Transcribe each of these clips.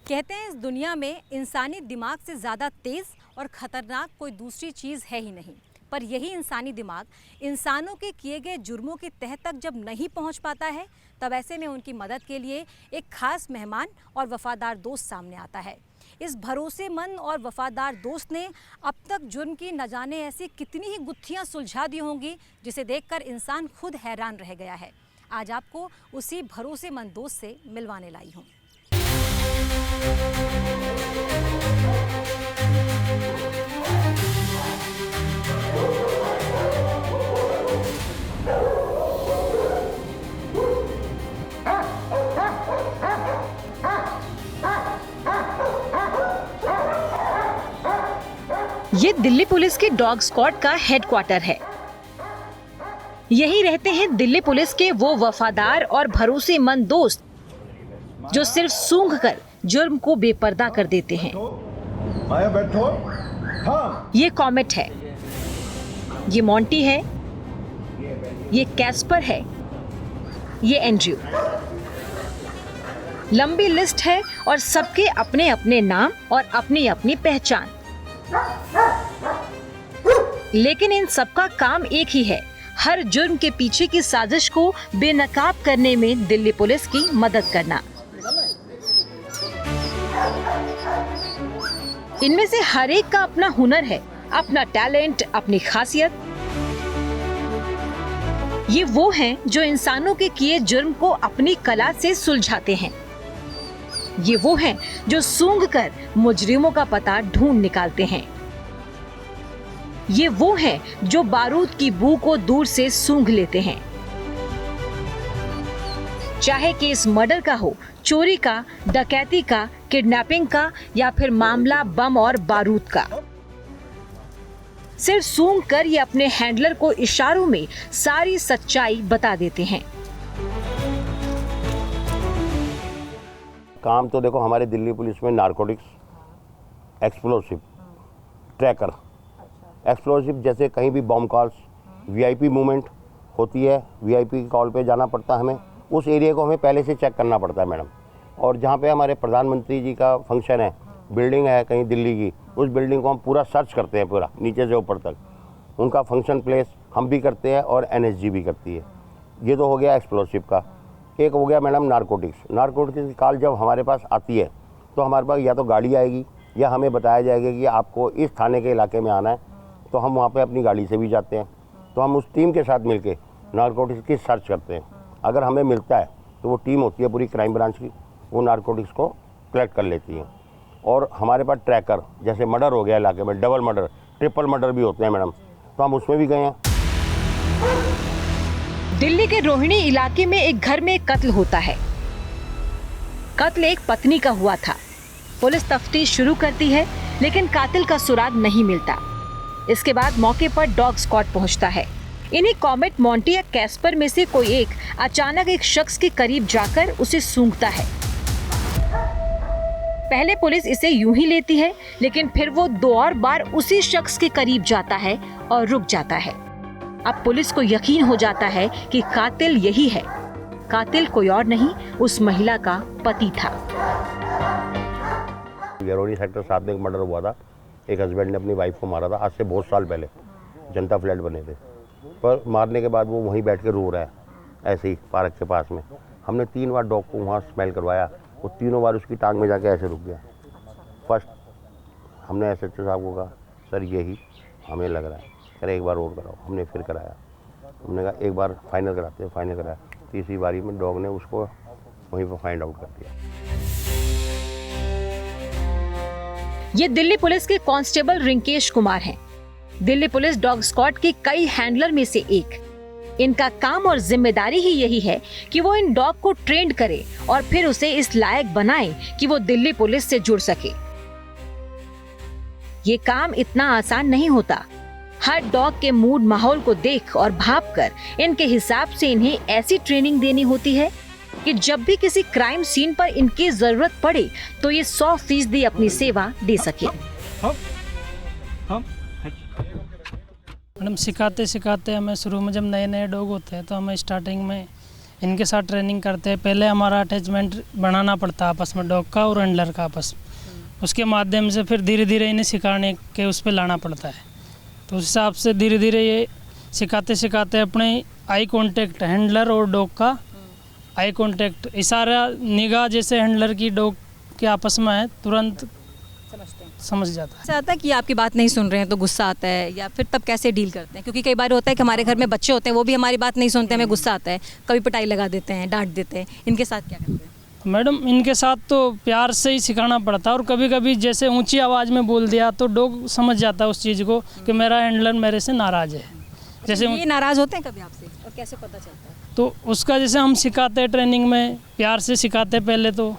कहते हैं इस दुनिया में इंसानी दिमाग से ज़्यादा तेज़ और ख़तरनाक कोई दूसरी चीज़ है ही नहीं। पर यही इंसानी दिमाग इंसानों के किए गए जुर्मों की तह तक जब नहीं पहुंच पाता है, तब ऐसे में उनकी मदद के लिए एक खास मेहमान और वफादार दोस्त सामने आता है। इस भरोसेमंद और वफादार दोस्त ने अब तक जुर्म की न जाने ऐसी कितनी ही गुत्थियां सुलझा दी होंगी, जिसे देखकर इंसान खुद हैरान रह गया है। आज आपको उसी भरोसेमंद दोस्त से मिलवाने लाई हूँ। ये दिल्ली पुलिस की डॉग स्क्वाड का हेडक्वार्टर है। यही रहते हैं दिल्ली पुलिस के वो वफादार और भरोसेमंद दोस्त जो सिर्फ सूंघकर जुर्म को बेपर्दा कर देते हैं। बैठो। हाँ। ये कॉमेट है, ये मॉन्टी है, ये कैस्पर है, ये एंड्रयू। लंबी लिस्ट है और सबके अपने अपने नाम और अपनी अपनी पहचान। लेकिन इन सबका काम एक ही है, हर जुर्म के पीछे की साजिश को बेनकाब करने में दिल्ली पुलिस की मदद करना। इनमें से हर एक का अपना हुनर है, अपना टैलेंट, अपनी खासियत। ये वो हैं जो इंसानों के किए जुर्म को अपनी कला से सुलझाते हैं। ये वो हैं जो सूंघकर मुजरिमों का पता ढूंढ निकालते हैं। ये वो हैं जो बारूद की बू को दूर से सूंघ लेते हैं। चाहे केस मर्डर का हो, चोरी का, डकैती का, किडनैपिंग का या फिर मामला बम और बारूद का, सिर्फ सूंघ कर ये अपने हैंडलर को इशारों में सारी सच्चाई बता देते हैं। काम तो देखो हमारे दिल्ली पुलिस में नारकोटिक्स, एक्सप्लोसिव, ट्रैकर। एक्सप्लोसिव जैसे कहीं भी बॉम्ब कॉल्स, वीआईपी मूवमेंट होती है, वीआईपी कॉल पे जाना पड़ता है हमें, उस एरिया को हमें पहले से चेक करना पड़ता है मैडम। और जहाँ पे हमारे प्रधानमंत्री जी का फंक्शन है, बिल्डिंग है कहीं दिल्ली की, उस बिल्डिंग को हम पूरा सर्च करते हैं, पूरा नीचे से ऊपर तक। उनका फंक्शन प्लेस हम भी करते हैं और एनएसजी भी करती है। ये तो हो गया एक्सप्लोसिव का। एक हो गया मैडम नारकोटिक्स। नारकोटिक्स की कॉल जब हमारे पास आती है तो हमारे पास या तो गाड़ी आएगी या हमें बताया जाएगा कि आपको इस थाने के इलाके में आना है, तो हम वहाँ पे अपनी गाड़ी से भी जाते हैं। तो हम उस टीम के साथ मिलके नारकोटिक्स की सर्च करते हैं। अगर हमें मिलता है तो वो टीम होती है पूरी क्राइम ब्रांच की, वो नारकोटिक्स को कलेक्ट कर लेती है। और हमारे पास ट्रैकर, जैसे मर्डर हो गया इलाके में, डबल मर्डर, ट्रिपल मर्डर भी होते हैं मैडम, तो हम उसमें भी गए हैं। दिल्ली के रोहिणी इलाके में एक घर में कत्ल होता है। कत्ल एक पत्नी का हुआ था। पुलिस तफ्तीश शुरू करती है, लेकिन कातिल का सुराग नहीं मिलता। इसके बाद मौके पर डॉग स्क्वाड पहुंचता है। इन्हीं कॉमेट, मॉन्टी या कैस्पर में से कोई एक अचानक एक शख्स के करीब जाकर उसे सूंघता है। पहले पुलिस इसे यूं ही लेती है, लेकिन फिर वो 2 और बार उसी शख्स के करीब जाता है और रुक जाता है। अब पुलिस को यकीन हो जाता है कि कातिल यही है। कातिल कोई और नहीं, उस महिला का पति था। रोहिणी सेक्टर 7 में एक मर्डर हुआ था। एक हस्बैंड ने अपनी वाइफ को मारा था, आज से बहुत साल पहले। जनता फ्लैट बने थे, पर मारने के बाद वो वहीं बैठ के रो रहा है, ऐसे ही पार्क के पास में। हमने 3 बार डॉग को वहाँ स्मेल करवाया, वो तीनों बार उसकी टांग में जाके ऐसे रुक गया। फर्स्ट हमने एसएचओ साहब को कहा, सर यही हमें लग रहा है, अरे एक बार और कराओ। हमने फिर कराया, हमने कहा एक बार फाइनल कराते हैं, फाइनल कराया। तीसरी बारी में डॉग ने उसको वहीं पर फाइंड आउट कर दिया। ये दिल्ली पुलिस के कांस्टेबल रिंकेश कुमार हैं। दिल्ली पुलिस डॉग स्क्वाड के कई हैंडलर में से एक। इनका काम और जिम्मेदारी ही यही है कि वो इन डॉग को ट्रेंड करे और फिर उसे इस लायक बनाए कि वो दिल्ली पुलिस से जुड़ सके। ये काम इतना आसान नहीं होता। हर डॉग के मूड, माहौल को देख और भाप कर इनके हिसाब से इन्हें ऐसी ट्रेनिंग देनी होती है कि जब भी किसी क्राइम सीन पर इनकी जरूरत पड़े तो ये 100% अपनी सेवा दे सके। मैडम सिखाते सिखाते हमें शुरू में जब नए नए डॉग होते हैं तो हमें स्टार्टिंग में इनके साथ ट्रेनिंग करते हैं। पहले हमारा अटैचमेंट बनाना पड़ता है आपस में, डॉग का और हैंडलर का आपस में। उसके माध्यम से फिर धीरे धीरे इन्हें सिखाने के उस पर लाना पड़ता है। तो उस हिसाब से धीरे धीरे ये सिखाते सिखाते अपने आई कांटेक्ट, हैंडलर और डॉग का आई कांटेक्ट, इशारा निगाह जैसे हैंडलर की डॉग के आपस में है, तुरंत समझते हैं। समझ जाता है। ऐसा आता है कि आपकी बात नहीं सुन रहे हैं तो गुस्सा आता है, या फिर तब कैसे डील करते हैं? क्योंकि कई बार होता है कि हमारे घर में बच्चे होते हैं, वो भी हमारी बात नहीं सुनते, हमें गुस्सा आता है, कभी पिटाई लगा देते हैं, डांट देते हैं। इनके साथ क्या करते हैं? मैडम इनके साथ तो प्यार से ही सिखाना पड़ता है, और कभी कभी जैसे ऊंची आवाज़ में बोल दिया तो डॉग समझ जाता है उस चीज़ को कि मेरा हैंडलर मेरे से नाराज़ है। जैसे ये नाराज़ होते हैं कभी आपसे, और कैसे पता चलता है? तो उसका जैसे हम सिखाते हैं ट्रेनिंग में, प्यार से सिखाते हैं पहले तो,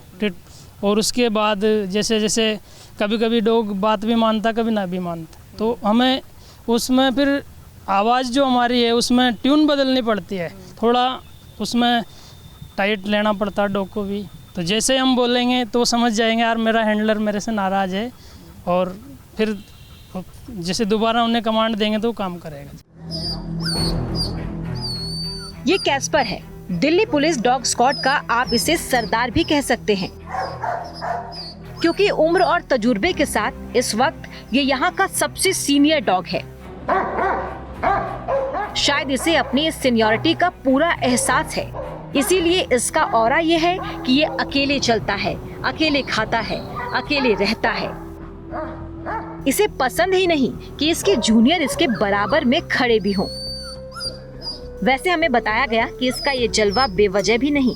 और उसके बाद जैसे जैसे कभी कभी डॉग बात भी मानता, कभी ना भी मानता, तो हमें उसमें फिर आवाज़ जो हमारी है उसमें ट्यून बदलनी पड़ती है, थोड़ा उसमें टाइट लेना पड़ता है डॉग को भी। तो जैसे हम बोलेंगे तो समझ जाएंगे यार मेरा हैंडलर मेरे से नाराज़ है, और फिर जैसे दोबारा उन्हें कमांड देंगे तो वो काम करेगा। ये कैस्पर है, दिल्ली पुलिस डॉग स्क्वाड का आप इसे सरदार भी कह सकते हैं, क्योंकि उम्र और तजुर्बे के साथ इस वक्त ये यहाँ का सबसे सीनियर डॉग है। शायद इसे अपनी इस सीनियरिटी का पूरा एहसास है, इसीलिए इसका ऑरा ये है कि ये अकेले चलता है, अकेले खाता है, अकेले रहता है। इसे पसंद ही नहीं कि इसके जूनियर इसके बराबर में खड़े भी हों। वैसे हमें बताया गया कि इसका ये जलवा बेवजह भी नहीं,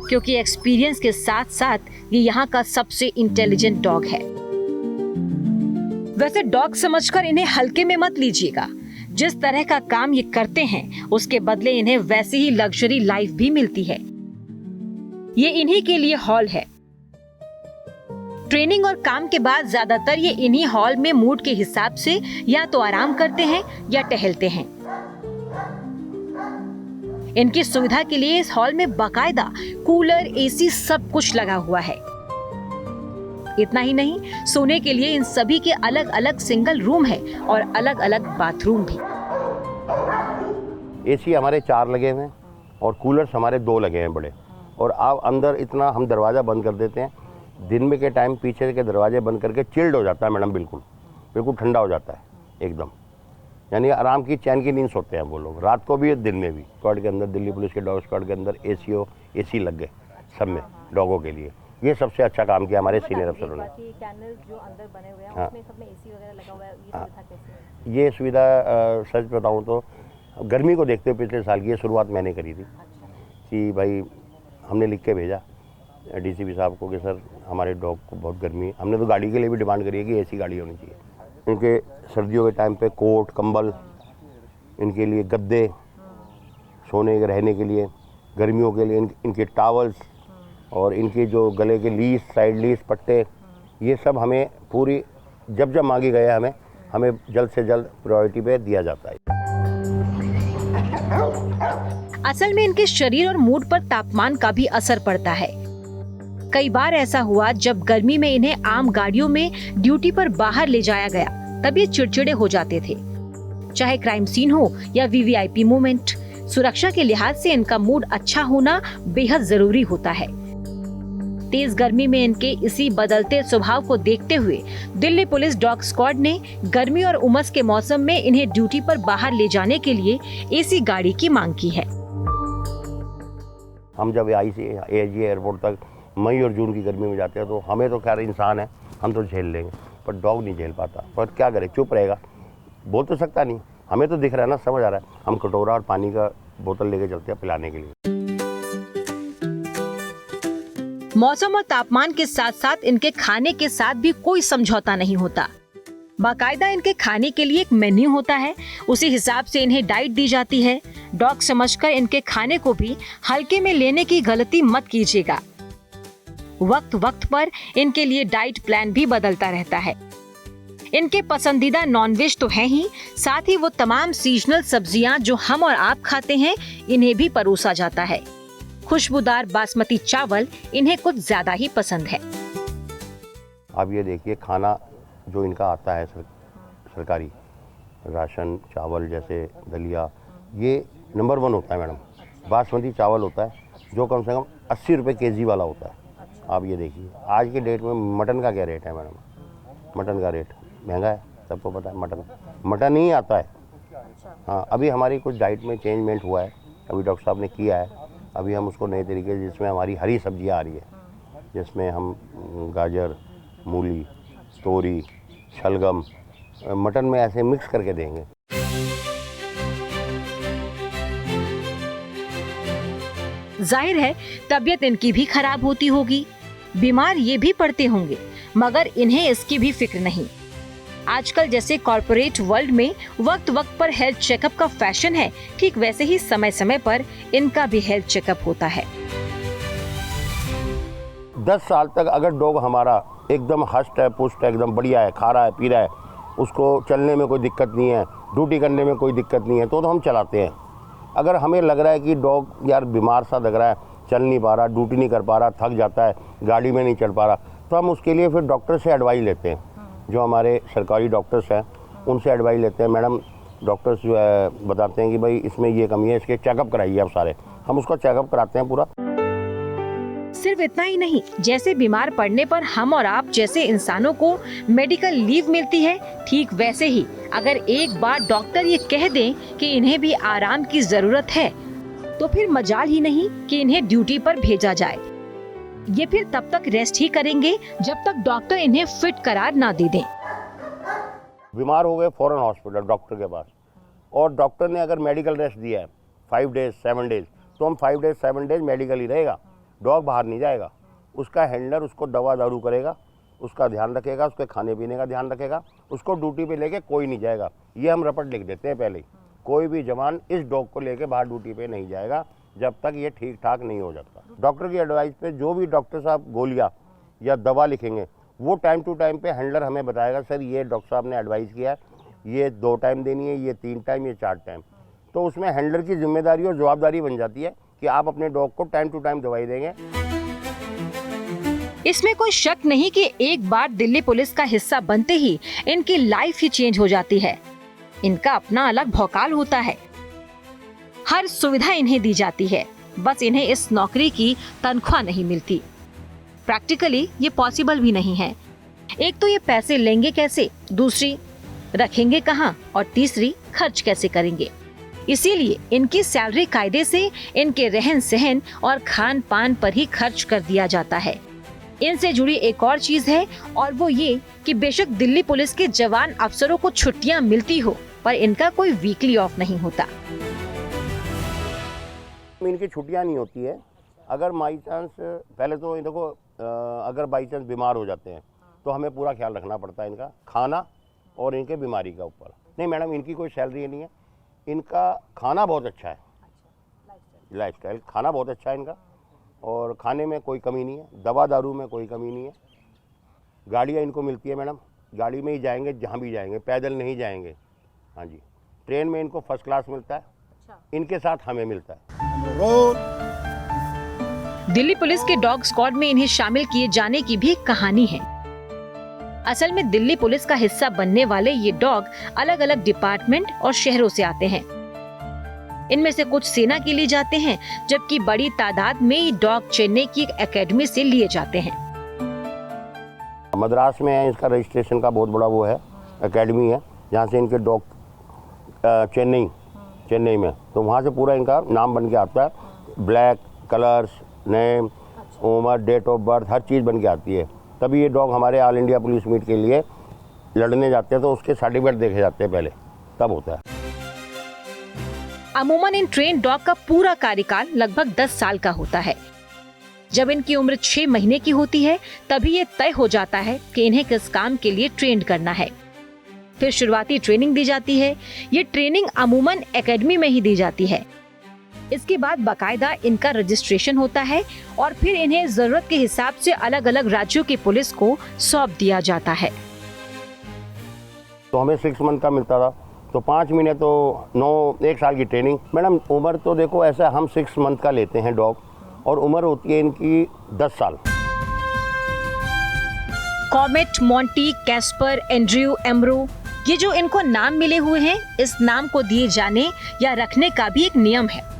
क्योंकि एक्सपीरियंस के साथ साथ ये यहाँ का सबसे इंटेलिजेंट डॉग है। वैसे डॉग समझकर इन्हें हल्के में मत लीजिएगा। जिस तरह का काम ये करते हैं उसके बदले इन्हें वैसी ही लग्जरी लाइफ भी मिलती है। ये इन्हीं के लिए हॉल है। ट्रेनिंग और काम के बाद ज्यादातर ये इन्हीं हॉल में मूड के हिसाब से या तो आराम करते हैं या टहलते हैं। इनकी सुविधा के लिए इस हॉल में बाकायदा कूलर, एसी सब कुछ लगा हुआ है। इतना ही नहीं, सोने के लिए इन सभी के अलग अलग सिंगल रूम है और अलग अलग बाथरूम भी। एसी हमारे 4 लगे हुए हैं और कूलर्स हमारे 2 लगे हैं बड़े। और आप अंदर इतना हम दरवाज़ा बंद कर देते हैं, दिन में के टाइम पीछे के दरवाजे बंद करके चिल्ड हो जाता है मैडम, बिल्कुल बिल्कुल ठंडा हो जाता है एकदम, यानी आराम की चैन की नींद सोते हैं वो लोग, रात को भी दिन में भी। स्क्वाड के अंदर, दिल्ली पुलिस के डॉग स्क्वाड के अंदर एसी लग गए सब में डॉगों के लिए। ये सबसे अच्छा काम किया हमारे सीनियर अफसरों ने। जो अंदर बने हुए हैं हाँ। उसमें सब में एसी वगैरह लगा हुआ है, ये सुविधा कैसे है? ये सुविधा सच बताऊं तो गर्मी को देखते हुए पिछले साल की ये शुरुआत मैंने करी थी कि भाई हमने लिख के भेजा डीसीपी साहब को कि सर हमारे डॉग को बहुत गर्मी है। हमने तो गाड़ी के लिए भी डिमांड करी है कि एसी गाड़ी होनी चाहिए। इनके सर्दियों के टाइम पे कोट, कंबल, इनके लिए गद्दे, सोने के रहने के लिए, गर्मियों के लिए इनके टावल्स और इनके जो गले के लीस, साइड लीस, पट्टे, ये सब हमें पूरी जब जब मांगी गए हमें जल्द से जल्द प्रायोरिटी पे दिया जाता है। असल में इनके शरीर और मूड पर तापमान का भी असर पड़ता है। कई बार ऐसा हुआ जब गर्मी में इन्हें आम गाड़ियों में ड्यूटी पर बाहर ले जाया गया, तब ये चिड़चिड़े हो जाते थे। चाहे क्राइम सीन हो या वीवीआईपी मूवमेंट, सुरक्षा के लिहाज से इनका मूड अच्छा होना बेहद जरूरी होता है। तेज गर्मी में इनके इसी बदलते स्वभाव को देखते हुए दिल्ली पुलिस डॉग स्क्वाड ने गर्मी और उमस के मौसम में इन्हें ड्यूटी पर बाहर ले जाने के लिए एसी गाड़ी की मांग की है। हम जब AIG एयरपोर्ट तक मई और जून की गर्मी में जाते हैं तो हमें तो खैर इंसान है, हम तो झेल लेंगे, पर डॉग नहीं झेल पाता। पर क्या करे, चुप रहेगा, बोल तो सकता नहीं। हमें तो दिख रहा है ना, समझ आ रहा है। हम कटोरा और पानी का बोतल लेके चलते हैं पिलाने के लिए। मौसम और तापमान के साथ साथ इनके खाने के साथ भी कोई समझौता नहीं होता। बाकायदा इनके खाने के लिए एक मेन्यू होता है, उसी हिसाब से इन्हें डाइट दी जाती है। डॉग समझकर इनके खाने को भी हल्के में लेने की गलती मत कीजिएगा। वक्त वक्त पर इनके लिए डाइट प्लान भी बदलता रहता है। इनके पसंदीदा नॉनवेज तो है ही, साथ ही वो तमाम सीजनल सब्जियां जो हम और आप खाते हैं इन्हें भी परोसा जाता है। खुशबूदार बासमती चावल इन्हें कुछ ज्यादा ही पसंद है। अब ये देखिए, खाना जो इनका आता है सरकारी राशन, चावल जैसे दलिया, ये नंबर 1 होता है मैडम। बासमती चावल होता है जो कम से कम 80 रुपये केजी वाला होता है। आप ये देखिए आज के डेट में मटन का क्या रेट है मैडम? मटन का रेट महंगा है, सबको पता है। मटन ही आता है। हाँ, अभी हमारी कुछ डाइट में चेंजमेंट हुआ है, अभी डॉक्टर साहब ने किया है। अभी हम उसको नए तरीके से, जिसमें हमारी हरी सब्जियां आ रही है, जिसमें हम गाजर, मूली, तोरी, शलगम मटन में ऐसे मिक्स करके देंगे। जाहिर है तबीयत इनकी भी खराब होती होगी, बीमार ये भी पड़ते होंगे, मगर इन्हें इसकी भी फिक्र नहीं। आजकल जैसे कॉर्पोरेट वर्ल्ड में वक्त वक्त पर हेल्थ चेकअप का फैशन है, ठीक वैसे ही समय समय पर इनका भी हेल्थ चेकअप होता है। 10 साल तक अगर डॉग हमारा एकदम हष्ट है, पुष्ट है, एकदम बढ़िया है, खा रहा है, पी रहा है, उसको चलने में कोई दिक्कत नहीं है, ड्यूटी करने में कोई दिक्कत नहीं है, तो हम चलाते हैं। अगर हमें लग रहा है कि डॉग यार बीमार सा लग रहा है, चल नहीं पा रहा, ड्यूटी नहीं कर पा रहा, थक जाता है, गाड़ी में नहीं चढ़ पा रहा, तो हम उसके लिए फिर डॉक्टर से एडवाइस लेते हैं। जो हमारे सरकारी डॉक्टर्स हैं उनसे एडवाइस लेते हैं। मैडम डॉक्टर्स जो है बताते हैं कि भाई इसमें ये कमी है, इसके चेकअप कराइए आप सारे। हम उसका चेकअप कराते हैं पूरा। सिर्फ इतना ही नहीं, जैसे बीमार पड़ने पर हम और आप जैसे इंसानों को मेडिकल लीव मिलती है, ठीक वैसे ही अगर एक बार डॉक्टर ये कह दें कि इन्हें भी आराम की जरूरत है, तो फिर मजाल ही नहीं कि इन्हें ड्यूटी पर भेजा जाए। ये फिर तब तक रेस्ट ही करेंगे जब तक डॉक्टर इन्हें फिट करार ना दे दें। बीमार हो गए फौरन हॉस्पिटल डॉक्टर के पास, और डॉक्टर ने अगर मेडिकल रेस्ट दिया है 5 डेज 7 डेज, तो हम 5 डेज 7 डेज मेडिकल ही रहेगा। डॉग बाहर नहीं जाएगा, उसका हैंडलर उसको दवा दारू करेगा, उसका ध्यान रखेगा, उसके खाने पीने का ध्यान रखेगा, उसको ड्यूटी पे लेके कोई नहीं जाएगा। ये हम रपट लिख देते हैं पहले ही, कोई भी जवान इस डॉग को लेके बाहर ड्यूटी पे नहीं जाएगा जब तक ये ठीक ठाक नहीं हो जाता। डॉक्टर की एडवाइस पे जो भी डॉक्टर साहब गोलियां या दवा लिखेंगे, वो टाइम टू टाइम पे हैंडलर हमें बताएगा, सर ये डॉक्टर साहब ने एडवाइस किया है, ये 2 टाइम देनी है, ये 3 टाइम, ये 4 टाइम। तो उसमें हैंडलर की जिम्मेदारी और जवाबदारी बन जाती है कि आप अपने डॉग को टाइम टू टाइम दवाई देंगे। इसमें कोई शक नहीं कि एक बार दिल्ली पुलिस का हिस्सा बनते ही इनकी लाइफ ही चेंज हो जाती है। इनका अपना अलग भौकाल होता है, हर सुविधा इन्हें दी जाती है, बस इन्हें इस नौकरी की तनख्वाह नहीं मिलती। प्रैक्टिकली ये पॉसिबल भी नहीं है। एक तो ये पैसे लेंगे कैसे, दूसरी रखेंगे कहाँ, और तीसरी खर्च कैसे करेंगे। इसीलिए इनकी सैलरी कायदे से इनके रहन सहन और खान पान पर ही खर्च कर दिया जाता है। इनसे जुड़ी एक और चीज है, और वो ये कि बेशक दिल्ली पुलिस के जवान अफसरों को छुट्टियां मिलती हो, पर इनका कोई वीकली ऑफ नहीं होता। इनकी छुट्टियां नहीं होती है। अगर बाई चांस, पहले तो देखो अगर बाई चांस बीमार हो जाते हैं तो हमें पूरा ख्याल रखना पड़ता है इनका खाना और इनके बीमारी का ऊपर। नहीं मैडम, इनकी कोई सैलरी नहीं है, इनका खाना बहुत अच्छा है, लाइफस्टाइल खाना बहुत अच्छा है इनका, और खाने में कोई कमी नहीं है, दवा दारू में कोई कमी नहीं है। गाड़ियाँ इनको मिलती है मैडम, गाड़ी में ही जाएंगे जहाँ भी जाएंगे, पैदल नहीं जाएंगे। हाँ जी, ट्रेन में इनको फर्स्ट क्लास मिलता है, इनके साथ हमें मिलता है। दिल्ली पुलिस के डॉग स्क्वाड में इन्हें शामिल किए जाने की भी एक कहानी है। असल में दिल्ली पुलिस का हिस्सा बनने वाले ये डॉग अलग अलग डिपार्टमेंट और शहरों से आते हैं। इनमें से कुछ सेना के लिए जाते हैं, जबकि बड़ी तादाद में ये डॉग चेन्नई की एक एकेडमी से लिए जाते हैं। मद्रास में है, इसका रजिस्ट्रेशन का बहुत बड़ा वो है, एकेडमी है, जहाँ से इनके डॉग चेन्नई में, तो वहाँ से पूरा इनका नाम बन के आता है। ब्लैक, कलर्स, नेम, उम्र, डेट ऑफ बर्थ, हर चीज़ बन के आती है। तभी ये डॉग हमारे ऑल इंडिया पुलिस मीट के लिए लड़ने जाते हैं, तो उसके सर्टिफिकेट देखे जाते हैं पहले, तब होता है। अमूमन इन ट्रेन डॉग का पूरा कार्यकाल लगभग 10 साल का होता है। जब इनकी उम्र 6 महीने की होती है, तभी ये तय हो जाता है कि इन्हें किस काम के लिए ट्रेंड करना है। फिर शुरुआती ट्रेनिंग दी जाती है। ये ट्रेनिंग अमूमन एकेडमी में ही दी जाती है। इसके बाद बाकायदा इनका रजिस्ट्रेशन होता है, और फिर इन्हें जरूरत के हिसाब से अलग अलग राज्यों की पुलिस को सौंप दिया जाता है। तो हमें 6 मंथ का मिलता था, तो 5 महीने तो 1 साल की ट्रेनिंग। मैडम उम्र तो देखो ऐसा, हम 6 मंथ का लेते हैं डॉग, और उम्र होती है इनकी 10 साल। कॉमेट, मॉन्टी, कैस्पर, एंड्रयू, एम्ब्रो, ये जो इनको नाम मिले हुए हैं, इस नाम को दिए जाने या रखने का भी एक नियम है।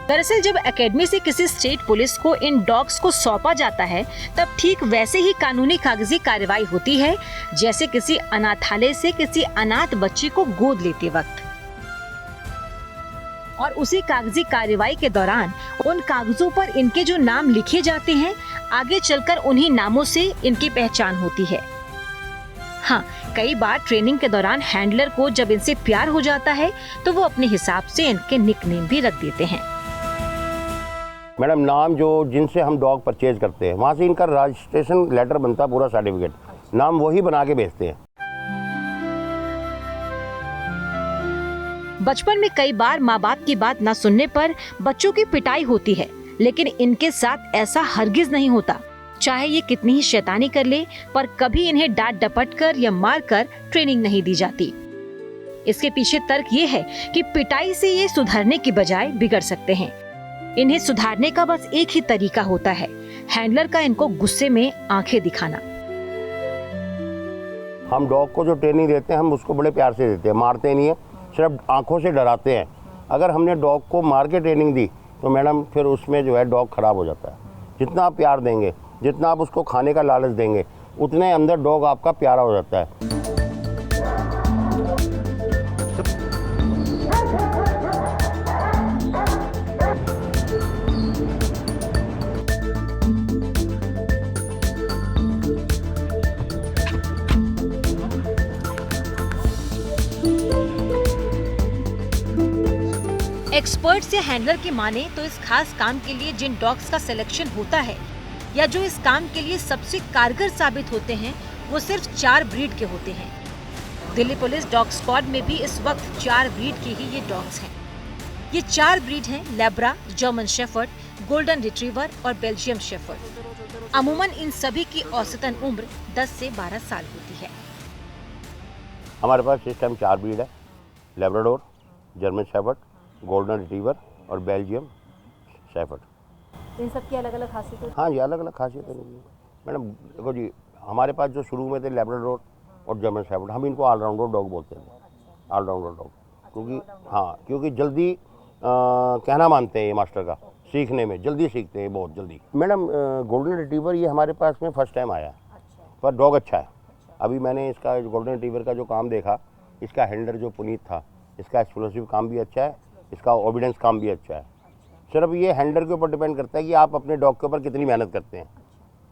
दरअसल जब एकेडमी से किसी स्टेट पुलिस को इन डॉग्स को सौंपा जाता है, तब ठीक वैसे ही कानूनी कागजी कार्रवाई होती है जैसे किसी अनाथालय से किसी अनाथ बच्ची को गोद लेते वक्त। और उसी कागजी कार्रवाई के दौरान उन कागजों पर इनके जो नाम लिखे जाते हैं, आगे चलकर उन्हीं नामों से इनकी पहचान होती है। हाँ, कई बार ट्रेनिंग के दौरान हैंडलर को जब इनसे प्यार हो जाता है तो वो अपने हिसाब से इनके निकनेम भी रख देते हैं। मैडम नाम जो जिनसे हम डॉग परचेज करते हैं वहाँ से इनका रजिस्ट्रेशन लेटर बनता है, पूरा सर्टिफिकेट, नाम वही बना के भेजते हैं। बचपन में कई बार माँ बाप की बात न सुनने पर बच्चों की पिटाई होती है, लेकिन इनके साथ ऐसा हरगिज नहीं होता। चाहे ये कितनी ही शैतानी कर ले, पर कभी इन्हें डांट डपट कर या मार कर ट्रेनिंग नहीं दी जाती। इसके पीछे तर्क ये है कि पिटाई से ये सुधरने की बजाय बिगड़ सकते हैं। इन्हें सुधारने का बस एक ही तरीका होता है, हैंडलर का इनको गुस्से में आंखें दिखाना। हम डॉग को जो ट्रेनिंग देते हैं हम उसको बड़े प्यार से देते हैं, मारते नहीं है, सिर्फ आंखों से डराते हैं। अगर हमने डॉग को मार के ट्रेनिंग दी तो मैडम फिर उसमें जो है डॉग खराब हो जाता है। जितना आप प्यार देंगे, जितना आप उसको खाने का लालच देंगे, उतने अंदर डॉग आपका प्यारा हो जाता है। एक्सपर्ट्स या हैंडलर की माने तो इस खास काम के लिए जिन डॉग्स का सिलेक्शन होता है या जो इस काम के लिए सबसे कारगर साबित होते हैं, वो सिर्फ 4 ब्रीड के होते हैं। दिल्ली पुलिस डॉग स्क्वाड में भी इस वक्त 4 ब्रीड के ही ये डॉग्स हैं। ये 4 ब्रीड हैं लैब्रा, जर्मन शेफर्ड, गोल्डन रिट्रीवर और बेल्जियम शेफर्ड। अमूमन इन सभी की औसतन उम्र 10 से 12 साल होती है। हमारे पास इस टाइम 4 ब्रीड है, Labrador, German shepherd, golden retriever और बेल्जियम शेफर्ड। इन सब की अलग अलग खासियत। हाँ जी, अलग अलग खासियत है मैडम। देखो जी, हमारे पास जो शुरू में थे लेब्राडोर और जर्मन शेफर्ड, हम इनको ऑलराउंडर डॉग बोलते हैं। ऑलराउंडर डॉग क्योंकि क्योंकि जल्दी कहना मानते हैं ये मास्टर का, सीखने में जल्दी सीखते हैं, बहुत जल्दी। मैडम गोल्डन रिट्रीवर ये हमारे पास में फर्स्ट टाइम आया, पर डॉग अच्छा है। अभी मैंने इसका गोल्डन रिट्रीवर का जो काम देखा, इसका हैंडलर जो पुनीत था, इसका एक्सप्लोसिव काम भी अच्छा है, इसका ओबीडियंस काम भी अच्छा है। सिर्फ ये हैंडलर के ऊपर डिपेंड करता है कि आप अपने डॉग के ऊपर कितनी मेहनत करते हैं।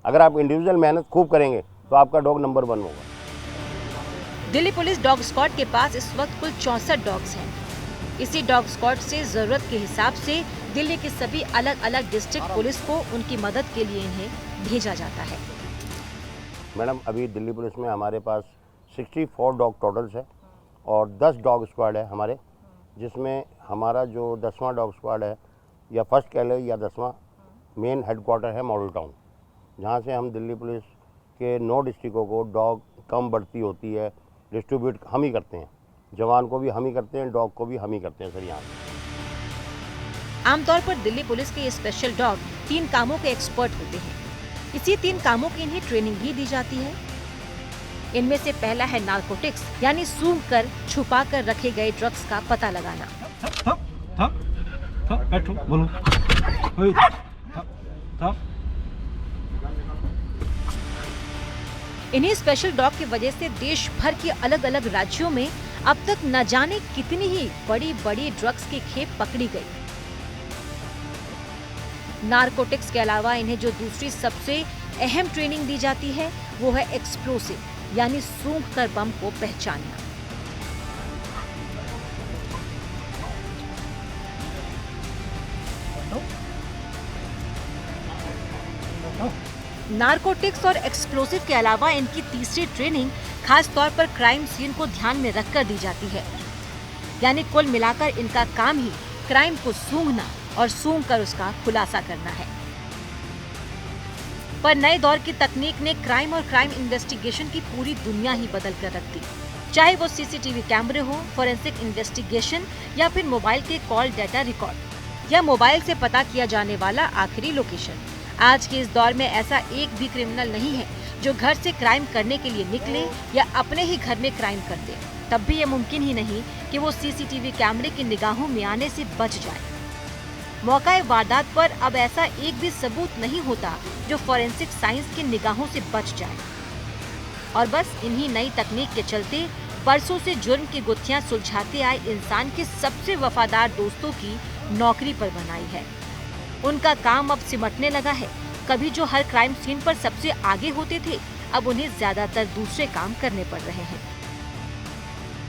अगर आप इंडिविजुअल मेहनत खूब करेंगे तो आपका डॉग नंबर 1 होगा। दिल्ली पुलिस डॉग स्क्वाड के पास इस वक्त कुल 64 डॉग्स हैं। इसी डॉग स्क्वाड से जरूरत के हिसाब से दिल्ली के सभी अलग अलग डिस्ट्रिक्ट पुलिस को उनकी मदद के लिए इन्हें भेजा जाता है। मैडम अभी दिल्ली पुलिस में हमारे पास 64 डॉग टोटल्स है और 10 डॉग स्क्वाड है हमारे, जिसमें हमारा जो 10वां डॉग स्क्वाड है या फर्स्ट कह लो या 10वां मेन हेडक्वार्टर है मॉडल टाउन, जहाँ से हम दिल्ली पुलिस के 9 डिस्ट्रिक्टों को डॉग कम बढ़ती होती है डिस्ट्रीब्यूट हम ही करते हैं। जवान को भी हम ही करते हैं, डॉग को भी हम ही करते हैं सर। यहाँ आमतौर पर दिल्ली पुलिस के ये स्पेशल डॉग 3 कामों के एक्सपर्ट होते हैं। इसी 3 कामों की इन्हें ट्रेनिंग भी दी जाती है। इनमें से पहला है नार्कोटिक्स, यानी सूंघ कर छुपा कर रखे गए ड्रग्स का पता लगाना। बैठो, बोलो। इन्हीं स्पेशल डॉग की वजह से देश भर के अलग अलग राज्यों में अब तक न जाने कितनी ही बड़ी बड़ी ड्रग्स की खेप पकड़ी गई। नार्कोटिक्स के अलावा इन्हें जो दूसरी सबसे अहम ट्रेनिंग दी जाती है वो है एक्सप्लोसिव, यानी सूंघ कर बम को पहचानना। नार्कोटिक्स और एक्सप्लोसिव के अलावा इनकी तीसरी ट्रेनिंग खास तौर पर क्राइम सीन को ध्यान में रखकर दी जाती है। यानी कुल मिलाकर इनका काम ही क्राइम को सूंघना और सूंघ कर उसका खुलासा करना है। पर नए दौर की तकनीक ने क्राइम और क्राइम इन्वेस्टिगेशन की पूरी दुनिया ही बदल कर रख दी। चाहे वो सीसीटीवी कैमरे हो, फोरेंसिक इन्वेस्टिगेशन या फिर मोबाइल के कॉल डाटा रिकॉर्ड या मोबाइल से पता किया जाने वाला आखिरी लोकेशन। आज के इस दौर में ऐसा एक भी क्रिमिनल नहीं है जो घर से क्राइम करने के लिए निकले या अपने ही घर में क्राइम कर दे। तब भी ये मुमकिन ही नहीं कि वो सीसीटीवी कैमरे की निगाहों में आने से बच जाए। मौका वारदात पर अब ऐसा एक भी सबूत नहीं होता जो फॉरेंसिक साइंस की निगाहों से बच जाए। और बस इन्हीं नई तकनीक के चलते बरसों से जुर्म की गुत्थियां सुलझाते आए इंसान के सबसे वफादार दोस्तों की नौकरी पर बनाई है। उनका काम अब सिमटने लगा है। कभी जो हर क्राइम सीन पर सबसे आगे होते थे, अब उन्हें ज्यादातर दूसरे काम करने पड़ रहे हैं।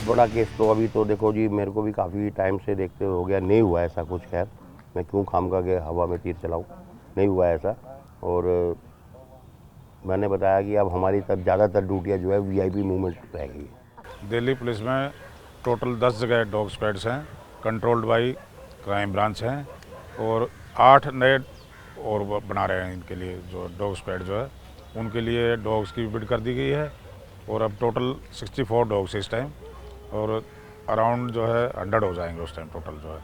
बड़ा केस तो अभी तो देखो जी, मेरे को भी काफ़ी टाइम से देखते हो गया, नहीं हुआ ऐसा कुछ। खैर मैं क्यों खामखा के हवा में तीर चलाऊं, नहीं हुआ ऐसा। और मैंने बताया कि अब हमारी तब ज़्यादातर ड्यूटियाँ जो है वीआईपी मूवमेंट रह गई है। दिल्ली पुलिस में टोटल 10 जगह डॉग स्क्वाड्स हैं, कंट्रोल्ड बाई क्राइम ब्रांच हैं, और 8 नए और बना रहे हैं। इनके लिए जो डॉग स्क्वाड जो है उनके लिए डॉग्स की बिड कर दी गई है, और अब टोटल 64 डॉग्स इस टाइम, और अराउंड जो है 100 हो जाएंगे उस टाइम टोटल जो है।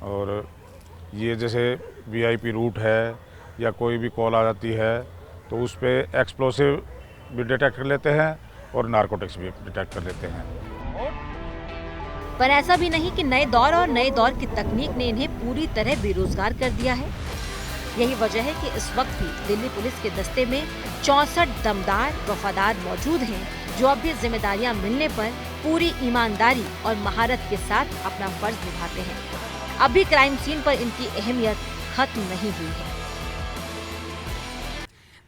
और ये जैसे वीआईपी रूट है या कोई भी कॉल आ जाती है तो उस पर एक्सप्लोसिव भी डिटेक्ट कर लेते हैं और नारकोटिक्स भी डिटेक्ट कर लेते हैं। पर ऐसा भी नहीं कि नए दौर और नए दौर की तकनीक ने इन्हें पूरी तरह बेरोजगार कर दिया है। यही वजह है कि इस वक्त भी दिल्ली पुलिस के दस्ते में 64 दमदार वफादार मौजूद हैं, जो अब भी जिम्मेदारियां मिलने पर पूरी ईमानदारी और महारत के साथ अपना फर्ज निभाते हैं। अब भी क्राइम सीन पर इनकी अहमियत खत्म नहीं हुई है।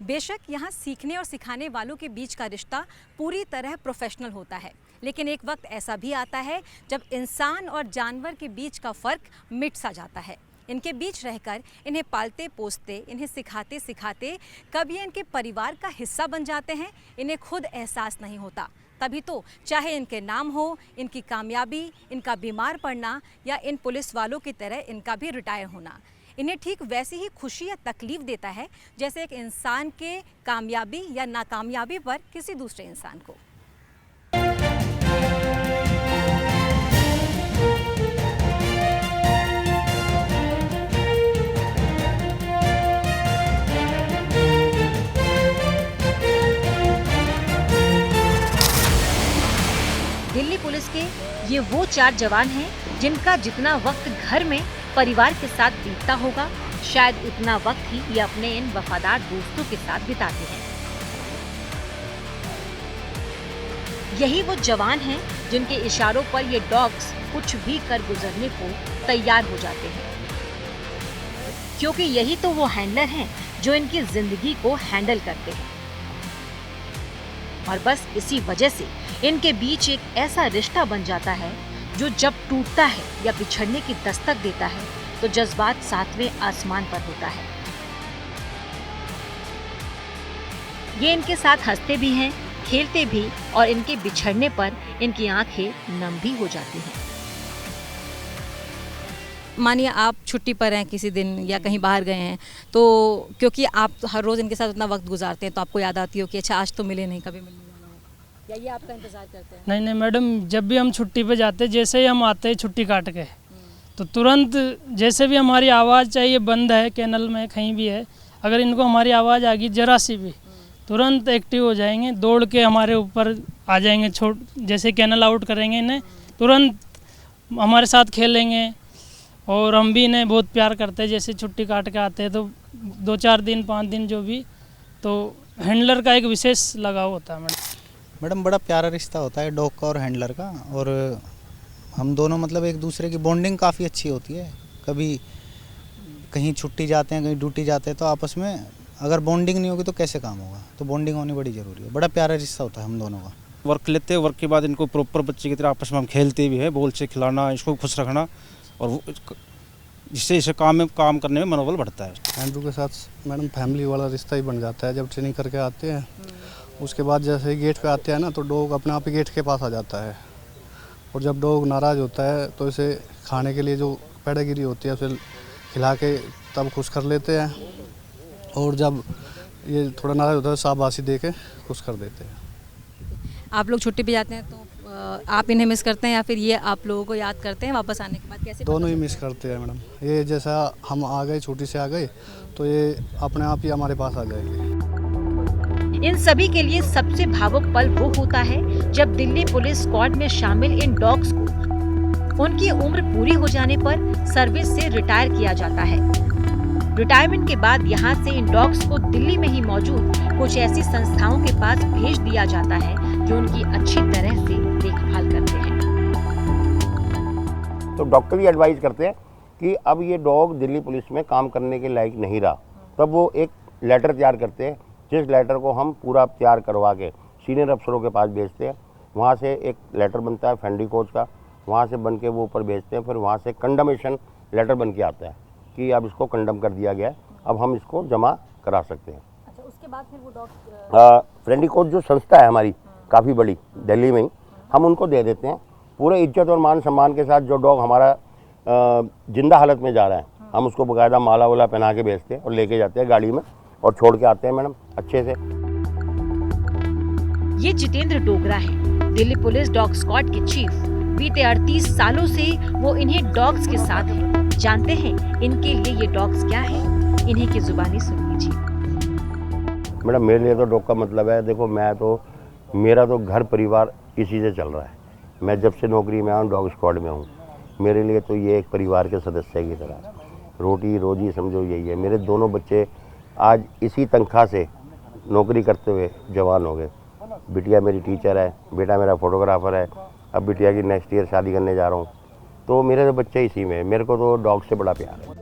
बेशक यहाँ सीखने और सिखाने वालों के बीच का रिश्ता पूरी तरह प्रोफेशनल होता है, लेकिन एक वक्त ऐसा भी आता है जब इंसान और जानवर के बीच का फर्क मिट सा जाता है। इनके बीच रहकर इन्हें पालते पोसते, इन्हें सिखाते सिखाते कब ये इनके परिवार का हिस्सा बन जाते हैं, इन्हें खुद एहसास नहीं होता। तभी तो चाहे इनके नाम हो, इनकी कामयाबी, इनका बीमार पड़ना या इन पुलिस वालों की तरह इनका भी रिटायर होना, इन्हें ठीक वैसी ही खुशी या तकलीफ देता है जैसे एक इंसान के कामयाबी या नाकामयाबी पर किसी दूसरे इंसान को। दिल्ली पुलिस के ये वो 4 जवान हैं जिनका जितना वक्त घर में परिवार के साथ बीतता होगा, शायद उतना वक्त ही ये अपने इन वफादार दोस्तों के साथ बिताते हैं। यही वो जवान हैं जिनके इशारों पर ये डॉग्स कुछ भी कर गुजरने को तैयार हो जाते हैं, क्योंकि यही तो वो हैंडलर हैं जो इनकी जिंदगी को हैंडल करते हैं। और बस इसी वजह से इनके बीच एक ऐसा रिश्ता बन जाता है जो जब टूटता है या बिछड़ने की दस्तक देता है तो जज्बात 7वें आसमान पर होता है। ये इनके साथ हंसते भी हैं, खेलते भी, और इनके बिछड़ने पर इनकी आंखें नम भी हो जाती हैं। मानिए आप छुट्टी पर हैं किसी दिन या कहीं बाहर गए हैं, तो क्योंकि आप हर रोज़ इनके साथ उतना वक्त गुजारते हैं तो आपको याद आती हो कि अच्छा आज तो मिले नहीं, कभी मिलने जाना होगा, या ये आपका इंतज़ार करते हैं? नहीं मैडम, जब भी हम छुट्टी पे जाते हैं, जैसे ही हम आते हैं छुट्टी काट के, तो तुरंत जैसे भी हमारी आवाज़, चाहे ये बंद है कैनल में कहीं भी है, अगर इनको हमारी आवाज़ आ गई जरा सी भी, तुरंत एक्टिव हो जाएंगे, दौड़ के हमारे ऊपर आ जाएंगे। जैसे कैनल आउट करेंगे इन्हें, तुरंत हमारे साथ खेलेंगे, और हम भी इन्हें बहुत प्यार करते हैं। जैसे छुट्टी काट के आते हैं तो 2-4 दिन 5 दिन जो भी, तो हैंडलर का एक विशेष लगाव होता है मैडम। बड़ा प्यारा रिश्ता होता है डॉग का और हैंडलर का, और हम दोनों मतलब एक दूसरे की बॉन्डिंग काफ़ी अच्छी होती है। कभी कहीं छुट्टी जाते हैं, कहीं ड्यूटी जाते हैं, तो आपस में अगर बॉन्डिंग नहीं होगी तो कैसे काम होगा, तो बॉन्डिंग होनी बड़ी ज़रूरी है। बड़ा प्यारा रिश्ता होता है हम दोनों का। वर्क लेते हैं, वर्क के बाद इनको प्रॉपर बच्चे की तरह आपस में हम खेलते भी हैं, बॉल से खिलाना, इसको खुश रखना, और जिससे इसे काम करने में मनोबल बढ़ता है। एंड्रू के साथ मैडम फैमिली वाला रिश्ता ही बन जाता है। जब ट्रेनिंग करके आते हैं उसके बाद जैसे गेट पे आते हैं ना, तो डॉग अपने आप ही गेट के पास आ जाता है, और जब डॉग नाराज़ होता है तो इसे खाने के लिए जो पेडागिरी होती है उसे खिला के तब खुश कर लेते हैं, और जब ये थोड़ा नाराज़ होता है शाबाशी दे के खुश कर देते हैं। आप लोग छुट्टी पे जाते हैं तो आप इन्हें मिस करते हैं या फिर ये आप लोगों को याद करते हैं वापस आने के बाद? कैसे दोनों ही मिस करते हैं मैडम। ये जैसा हम आ गए, छुट्टी से आ गए, तो ये अपने आप ही हमारे पास आ जाएंगे। इन सभी के लिए सबसे भावुक पल वो होता है जब दिल्ली पुलिस स्क्वाड में शामिल इन डॉग्स को उनकी उम्र पूरी हो जाने पर सर्विस से रिटायर किया जाता है। रिटायरमेंट के बाद यहाँ से इन डॉग्स को दिल्ली में ही मौजूद कुछ ऐसी संस्थाओं के पास भेज दिया जाता है जो उनकी अच्छी तरह से देखभाल करते हैं। तो डॉक्टर ही एडवाइस करते हैं कि अब ये डॉग दिल्ली पुलिस में काम करने के लायक नहीं रहा, तब वो एक लेटर तैयार करते हैं, जिस लेटर को हम पूरा तैयार करवा के सीनियर अफसरों के पास भेजते हैं। वहाँ से एक लेटर बनता है फैंडी कोच का, वहाँ से बन के वो ऊपर भेजते हैं, फिर वहाँ से कंडमेशन लेटर बन के आता है कि अब इसको कंडम कर दिया गया है, अब हम इसको जमा करा सकते हैं। अच्छा, उसके बाद फिर वो डॉग फ्रेंडी कोच जो संस्था है हमारी काफ़ी बड़ी दिल्ली में ही, हम उनको दे देते हैं पूरे इज्जत और मान सम्मान के साथ। जो डॉग हमारा जिंदा हालत में जा रहा है, हम उसको बाकायदा माला वाला पहना के भेजते हैं और लेके जाते हैं गाड़ी में और छोड़ के आते हैं मैडम अच्छे से। ये जितेंद्र डोगरा है, दिल्ली पुलिस डॉग स्क्वाड के चीफ। बीते 38 सालों से वो इन्हीं डॉग्स के साथ हैं। जानते हैं इनके लिए ये डॉग्स क्या है, इन्हीं की जुबानी सुन लीजिए। मैडम मेरे लिए तो डॉग का मतलब है, देखो मेरा तो घर परिवार इसी से चल रहा है। मैं जब से नौकरी में आऊँ डॉग स्क्वाड में हूँ, मेरे लिए तो ये एक परिवार के सदस्य की तरह रोटी रोजी समझो यही है। मेरे दोनों बच्चे आज इसी तनख्वाह से नौकरी करते हुए जवान हो गए। बिटिया मेरी टीचर है, बेटा मेरा फोटोग्राफर है, अब बिटिया की नेक्स्ट ईयर शादी करने जा रहा हूँ। तो मेरे तो बच्चे इसी में, मेरे को तो डॉग से बड़ा प्यार है।